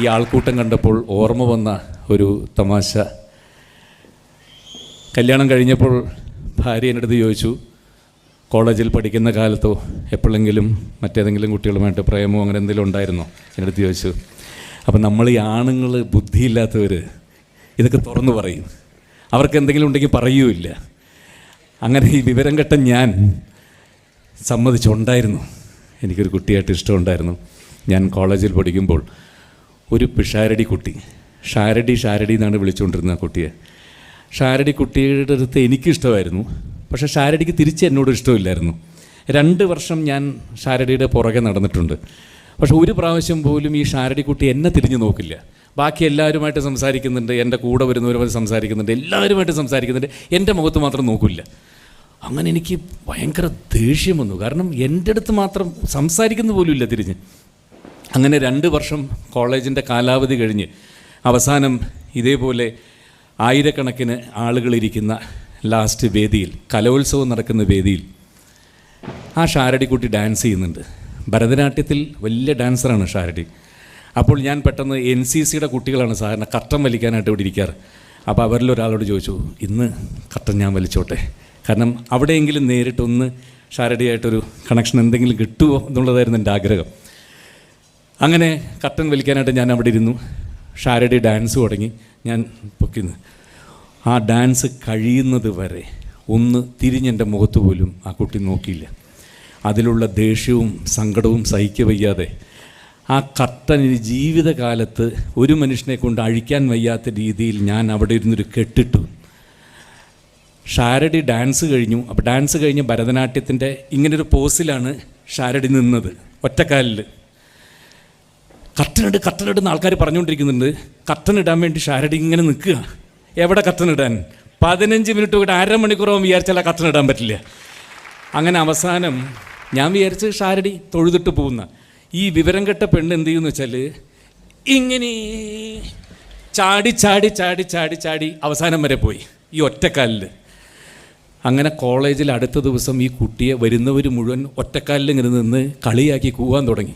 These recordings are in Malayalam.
ഈ ആൾക്കൂട്ടം കണ്ടപ്പോൾ ഓർമ്മ വന്ന ഒരു തമാശ. കല്യാണം കഴിഞ്ഞപ്പോൾ ഭാര്യ എൻ്റെ അടുത്ത് ചോദിച്ചു, കോളേജിൽ പഠിക്കുന്ന കാലത്തോ എപ്പോഴെങ്കിലും മറ്റേതെങ്കിലും കുട്ടികളുമായിട്ട് പ്രേമോ അങ്ങനെ എന്തെങ്കിലും ഉണ്ടായിരുന്നോ എൻ്റെ അടുത്ത് ചോദിച്ചു. അപ്പം നമ്മൾ ഈ ആണുങ്ങൾ ബുദ്ധിയില്ലാത്തവർ ഇതൊക്കെ തുറന്നു പറയും, അവർക്ക് എന്തെങ്കിലും ഉണ്ടെങ്കിൽ പറയുകയില്ല. അങ്ങനെ ഈ വിവരം കെട്ട ഞാൻ സമ്മതിച്ചുണ്ടായിരുന്നു. എനിക്കൊരു കുട്ടിയായിട്ട് ഇഷ്ടമുണ്ടായിരുന്നു. ഞാൻ കോളേജിൽ പഠിക്കുമ്പോൾ ഒരു പിഷാരടി കുട്ടി, ഷാരടി എന്നാണ് വിളിച്ചുകൊണ്ടിരുന്നത് ആ കുട്ടിയെ. ഷാരടി കുട്ടിയുടെ അടുത്ത് എനിക്കിഷ്ടമായിരുന്നു, പക്ഷേ ഷാരടിക്ക് തിരിച്ച് എന്നോട് ഇഷ്ടമില്ലായിരുന്നു. 2 വർഷം ഞാൻ ഷാരടിയുടെ പുറകെ നടന്നിട്ടുണ്ട്. പക്ഷെ ഒരു പ്രാവശ്യം പോലും ഈ ഷാരടി കുട്ടി എന്നെ തിരിഞ്ഞു നോക്കില്ല. ബാക്കി എല്ലാവരുമായിട്ട് സംസാരിക്കുന്നുണ്ട്, എൻ്റെ കൂടെ വരുന്നവരുമായിട്ട് സംസാരിക്കുന്നുണ്ട്, എല്ലാവരുമായിട്ട് സംസാരിക്കുന്നുണ്ട്, എൻ്റെ മുഖത്ത് മാത്രം നോക്കില്ല. അങ്ങനെ എനിക്ക് ഭയങ്കര ദേഷ്യം വന്നു. കാരണം എൻ്റെ അടുത്ത് മാത്രം സംസാരിക്കുന്ന പോലും ഇല്ല തിരിഞ്ഞ്. അങ്ങനെ 2 വർഷം കോളേജിൻ്റെ കാലാവധി കഴിഞ്ഞ് അവസാനം ഇതേപോലെ ആയിരക്കണക്കിന് ആളുകളിരിക്കുന്ന ലാസ്റ്റ് വേദിയിൽ, കലോത്സവം നടക്കുന്ന വേദിയിൽ ആ ഷാരടിക്കുട്ടി ഡാൻസ് ചെയ്യുന്നുണ്ട്. ഭരതനാട്യത്തിൽ വലിയ ഡാൻസറാണ് ഷാരടി. അപ്പോൾ ഞാൻ പെട്ടെന്ന് NCCയുടെ കുട്ടികളാണ് സാധാരണ കർട്ടൻ വലിക്കാനായിട്ട് ഇവിടെ ഇരിക്കാറ്. അപ്പോൾ അവരിലൊരാളോട് ചോദിച്ചു, ഇന്ന് കർട്ടൻ ഞാൻ വലിച്ചോട്ടെ, കാരണം അവിടെയെങ്കിലും നേരിട്ടൊന്ന് ഷാരടിയായിട്ടൊരു കണക്ഷൻ എന്തെങ്കിലും കിട്ടുമോ എന്നുള്ളതായിരുന്നു എൻ്റെ ആഗ്രഹം. അങ്ങനെ കർട്ടൻ വലിക്കാനായിട്ട് ഞാൻ അവിടെ ഇരുന്നു. ഷാരടി ഡാൻസ് തുടങ്ങി. ഞാൻ പൊക്കിന്ന് ആ ഡാൻസ് കഴിയുന്നത് വരെ ഒന്ന് തിരിഞ്ഞെൻ്റെ മുഖത്ത് പോലും ആ കുട്ടി നോക്കിയില്ല. അതിലുള്ള ദേഷ്യവും സങ്കടവും സഹിക്കവയ്യാതെ ആ കർട്ടൻ ജീവിതകാലത്ത് ഒരു മനുഷ്യനെ കൊണ്ട് അഴിക്കാൻ വയ്യാത്ത രീതിയിൽ ഞാൻ അവിടെ ഇരുന്നൊരു കെട്ടിട്ടു. ഷാരടി ഡാൻസ് കഴിഞ്ഞു. അപ്പോൾ ഡാൻസ് കഴിഞ്ഞ് ഭരതനാട്യത്തിൻ്റെ ഇങ്ങനൊരു പോസിലാണ് ഷാരടി നിന്നത്, ഒറ്റക്കാലിൽ. കർട്ടനിടുന്ന ആൾക്കാർ പറഞ്ഞുകൊണ്ടിരിക്കുന്നുണ്ട്. കർട്ടനിടാൻ വേണ്ടി ഷാരടി ഇങ്ങനെ നിൽക്കുക. എവിടെ കർട്ടനിടാൻ? 15 മിനിറ്റ് കൂടെ, അരമണിക്കൂറാവും വിചാരിച്ചാൽ ആ കർട്ടനിടാൻ പറ്റില്ല. അങ്ങനെ അവസാനം ഞാൻ വിചാരിച്ച് ഷാരടി തൊഴുതിട്ട് പോകുന്ന ഈ വിവരം കെട്ട പെണ്ണ് എന്ത് ചെയ്യുമെന്ന് വെച്ചാൽ ഇങ്ങനെ ചാടി അവസാനം വരെ പോയി ഈ ഒറ്റക്കാലിൽ. അങ്ങനെ കോളേജിൽ അടുത്ത ദിവസം ഈ കുട്ടിയെ വരുന്നവർ മുഴുവൻ ഒറ്റക്കാലിൽ ഇങ്ങനെ നിന്ന് കളിയാക്കി കൂവാൻ തുടങ്ങി.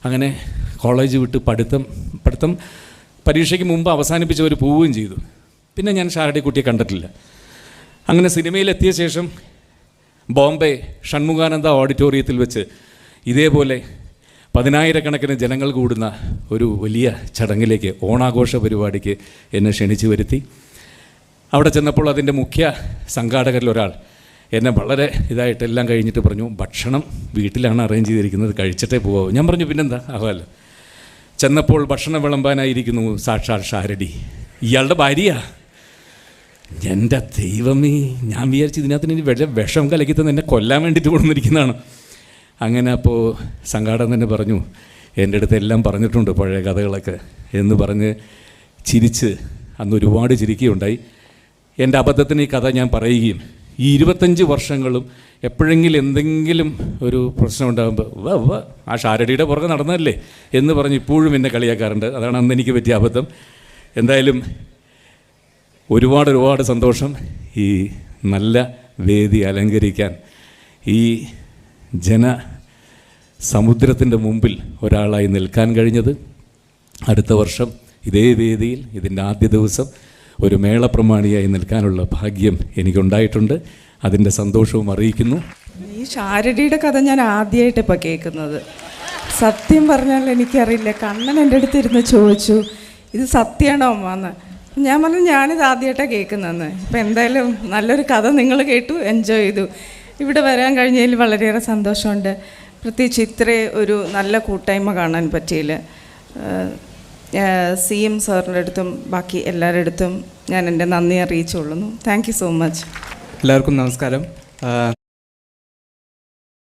അങ്ങനെ കോളേജ് വിട്ട് പഠിത്തം പരീക്ഷയ്ക്ക് മുമ്പ് അവസാനിപ്പിച്ചവർ പോവുകയും ചെയ്തു. പിന്നെ ഞാൻ ഷാരടി കുട്ടിയെ കണ്ടിട്ടില്ല. അങ്ങനെ സിനിമയിലെത്തിയ ശേഷം ബോംബെ ഷൺമുഖാനന്ദ ഓഡിറ്റോറിയത്തിൽ വെച്ച് ഇതേപോലെ 10,000-കണക്കിന് ജനങ്ങൾ കൂടുന്ന ഒരു വലിയ ചടങ്ങിലേക്ക്, ഓണാഘോഷ പരിപാടിക്ക് എന്നെ ക്ഷണിച്ചു വരുത്തി. അവിടെ ചെന്നപ്പോൾ അതിൻ്റെ മുഖ്യ സംഘാടകരിലൊരാൾ എന്നെ വളരെ ഇതായിട്ടെല്ലാം കഴിഞ്ഞിട്ട് പറഞ്ഞു, ഭക്ഷണം വീട്ടിലാണ് അറേഞ്ച് ചെയ്തിരിക്കുന്നത്, കഴിച്ചിട്ടേ പോകാവൂ. ഞാൻ പറഞ്ഞു, പിന്നെന്താ ആവാമല്ലോ. ചെന്നപ്പോൾ ഭക്ഷണം വിളമ്പാനായിരിക്കുന്നു സാക്ഷാൽ ഷാരടി, ഇയാളുടെ ഭാര്യ. എൻ്റെ ദൈവമേ, ഞാൻ വിചാരിച്ചു ഇതിനകത്ത് ഇനി വിഷം കലക്കി തന്നെ എന്നെ കൊല്ലാൻ വേണ്ടിയിട്ട് കൊണ്ടുവന്നിരിക്കുന്നതാണ്. അങ്ങനെ അപ്പോൾ സംഘാടകൻ തന്നെ പറഞ്ഞു, എൻ്റെ അടുത്ത് എല്ലാം പറഞ്ഞിട്ടുണ്ട് പഴയ കഥകളൊക്കെ എന്ന് പറഞ്ഞ് ചിരിച്ച് അന്ന് ഒരുപാട് ചിരിക്കുകയുണ്ടായി. എൻ്റെ അബദ്ധത്തിന് ഈ കഥ ഞാൻ പറയുകയും ഈ 25 വർഷങ്ങളും എപ്പോഴെങ്കിലും എന്തെങ്കിലും ഒരു പ്രശ്നം ഉണ്ടാകുമ്പോൾ ആ ഷാരടിയുടെ പുറകെ നടന്നതല്ലേ എന്ന് പറഞ്ഞ് ഇപ്പോഴും എന്നെ കളിയാക്കാറുണ്ട്. അതാണ് അന്ന് എനിക്ക് പറ്റിയ അബദ്ധം. എന്തായാലും ഒരുപാട് സന്തോഷം ഈ നല്ല വേദി അലങ്കരിക്കാൻ, ഈ സമുദ്രത്തിൻ്റെ മുമ്പിൽ ഒരാളായി നിൽക്കാൻ കഴിഞ്ഞത്. അടുത്ത വർഷം ഇതേ വേദിയിൽ ഇതിൻ്റെ ആദ്യ ദിവസം ഒരു മേളപ്രമാണിയായി നിൽക്കാനുള്ള ഭാഗ്യം എനിക്കുണ്ടായിട്ടുണ്ട്. അതിൻ്റെ സന്തോഷവും അറിയിക്കുന്നു. ഈ ഷാരടിയുടെ കഥ ഞാൻ ആദ്യമായിട്ട് ഇപ്പോൾ കേൾക്കുന്നത്. സത്യം പറഞ്ഞാൽ എനിക്കറിയില്ല. കണ്ണൻ എൻ്റെ അടുത്ത് ഇരുന്ന് ചോദിച്ചു, ഇത് സത്യമാണോ അമ്മ? ഞാൻ പറഞ്ഞു, ഞാനിത് ആദ്യമായിട്ടാണ് കേൾക്കുന്നതെന്ന്. ഇപ്പം എന്തായാലും നല്ലൊരു കഥ നിങ്ങൾ കേട്ടു, എൻജോയ് ചെയ്തു. ഇവിടെ വരാൻ കഴിഞ്ഞതിൽ വളരെയേറെ സന്തോഷമുണ്ട്. പ്രത്യേകിച്ച് ഇത്രയും ഒരു നല്ല കൂട്ടായ്മ കാണാൻ പറ്റിയില്ല. CM സാറിൻ്റെ അടുത്തും ബാക്കി എല്ലാവരുടെ അടുത്തും ഞാൻ എൻ്റെ നന്ദി അറിയിച്ചുകൊള്ളുന്നു. Thank you so much. എല്ലാവർക്കും നമസ്കാരം.